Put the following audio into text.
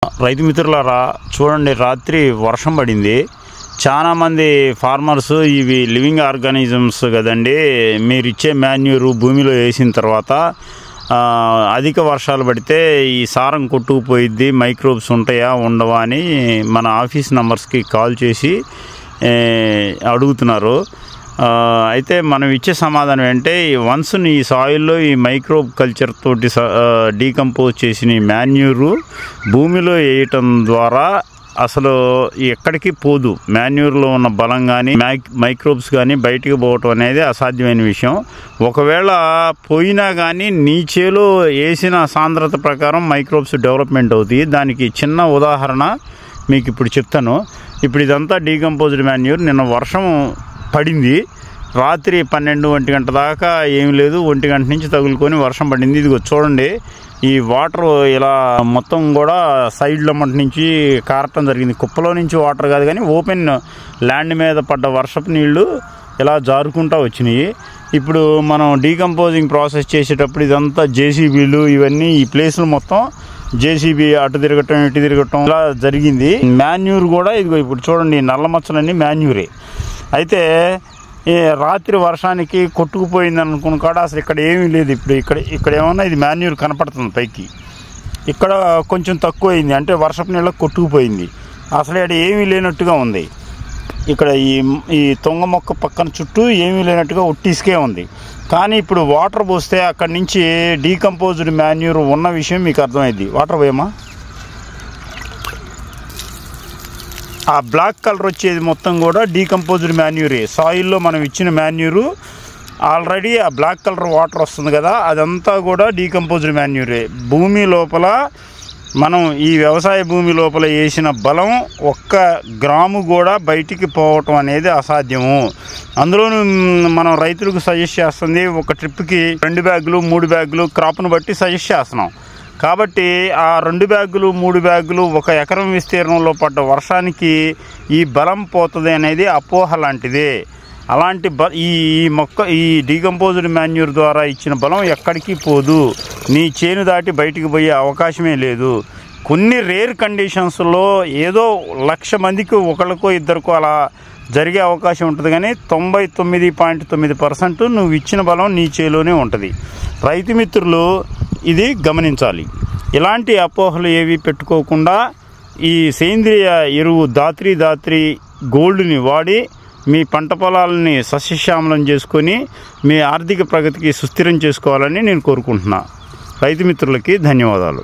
రైతు మిత్రులారా చూడండి, రాత్రి వర్షం పడింది. చాలామంది ఫార్మర్స్ ఇవి లివింగ్ ఆర్గానిజమ్స్ కదండి, మీరు ఇచ్చే మాన్యూరు భూమిలో వేసిన తర్వాత అధిక వర్షాలు పడితే ఈ సారం కొట్టుకుపోయిద్ది, మైక్రోబ్స్ ఉంటాయా ఉండవా అని మన ఆఫీస్ నెంబర్స్కి కాల్ చేసి అడుగుతున్నారు. అయితే మనం ఇచ్చే సమాధానం ఏంటంటే, వన్స్ ఈ సాయిల్లో ఈ మైక్రోబ్ కల్చర్ తోటి డీకంపోజ్ చేసిన మాన్యూరు భూమిలో వేయటం ద్వారా అసలు ఎక్కడికి పోదు. మాన్యూర్లో ఉన్న బలం కానీ మైక్రోబ్స్ కానీ బయటికి పోవటం అనేది అసాధ్యమైన విషయం. ఒకవేళ పోయినా కానీ నీ చేలో వేసిన సాంద్రత ప్రకారం మైక్రోబ్స్ డెవలప్మెంట్ అవుతాయి. దానికి చిన్న ఉదాహరణ మీకు ఇప్పుడు చెప్తాను. ఇప్పుడు ఇదంతా డీకంపోజ్డ్ మాన్యూర్. నిన్న వర్షం పడింది, రాత్రి 12-1 గంట దాకా ఏమి లేదు, 1 గంట నుంచి తగులుకొని వర్షం పడింది. ఇదిగో చూడండి, ఈ వాటర్ ఇలా మొత్తం కూడా సైడ్ల మట్టి నుంచి కారటం జరిగింది. కుప్పలో నుంచి వాటర్ కాదు కానీ ఓపెన్ ల్యాండ్ మీద పడ్డ వర్షపు నీళ్లు ఇలా జారుకుంటూ వచ్చినాయి. ఇప్పుడు మనం డీకంపోజింగ్ ప్రాసెస్ చేసేటప్పుడు ఇదంతా జేసీబీలు ఇవన్నీ ఈ ప్లేస్లు మొత్తం జేసీబీ అటు తిరగటం ఇటు తిరగటం ఇలా జరిగింది. మాన్యూర్ కూడా ఇదిగో ఇప్పుడు చూడండి, నల్ల మచ్చలన్నీ మాన్యూరే. అయితే రాత్రి వర్షానికి కొట్టుకుపోయింది అనుకున్న కాడ అసలు ఇక్కడ ఏమీ లేదు. ఇప్పుడు ఇక్కడ ఏమన్నా ఇది మాన్యూర్ కనపడుతుంది పైకి, ఇక్కడ కొంచెం తక్కువ అయింది, అంటే వర్షపు నీళ్ళకి కొట్టుకుపోయింది. అసలు ఇక్కడ ఏమీ లేనట్టుగా ఉంది. ఇక్కడ ఈ తొంగ మొక్క పక్కన చుట్టూ ఏమీ లేనట్టుగా ఒట్టిసుకే ఉంది. కానీ ఇప్పుడు వాటర్ పోస్తే అక్కడి నుంచి డీకంపోజ్డ్ మాన్యూర్ ఉన్న విషయం మీకు అర్థమైంది. వాటర్ పోయమా, ఆ బ్లాక్ కలర్ వచ్చేది మొత్తం కూడా డీకంపోజ్డ్ మాన్యూరే. సాయిల్లో మనం ఇచ్చిన మాన్యూరు ఆల్రెడీ ఆ బ్లాక్ కలర్ వాటర్ వస్తుంది కదా, అదంతా కూడా డీకంపోజ్డ్ మాన్యూరే. భూమి లోపల మనం ఈ వ్యవసాయ భూమి లోపల వేసిన బలం 1 గ్రాము కూడా బయటికి పోవటం అనేది అసాధ్యము. అందులోనూ మనం రైతులకు సజెస్ట్ చేస్తుంది, ఒక ట్రిప్కి 2 బ్యాగులు 3 బ్యాగులు క్రాప్ను బట్టి సజెస్ట్ చేస్తున్నాం. కాబట్టి ఆ 2 బ్యాగులు 3 బ్యాగులు 1 ఎకరం విస్తీర్ణంలో పడ్డ వర్షానికి ఈ బలం పోతుంది అనేది అపోహ లాంటిదే. అలాంటి ఈ డీకంపోజ్డ్ మాన్యూర్ ద్వారా ఇచ్చిన బలం ఎక్కడికి పోదు, నీ చేను దాటి బయటికి పోయే అవకాశమే లేదు. కొన్ని రేర్ కండిషన్స్లో ఏదో 1,00,000 మందికి ఒకరికో ఇద్దరికో అలా జరిగే అవకాశం ఉంటుంది. కానీ 99.9% నువ్వు ఇచ్చిన బలం నీ చేలోనే ఉంటుంది. రైతు మిత్రులు ఇది గమనించాలి. ఇలాంటి అపోహలు ఏవి పెట్టుకోకుండా ఈ సేంద్రియ ఎరువు దాత్రి గోల్డ్ని వాడి మీ పంట పొలాలని సస్యశ్యామలం చేసుకొని మీ ఆర్థిక ప్రగతికి సుస్థిరం చేసుకోవాలని నేను కోరుకుంటున్నా. రైతు మిత్రులకి ధన్యవాదాలు.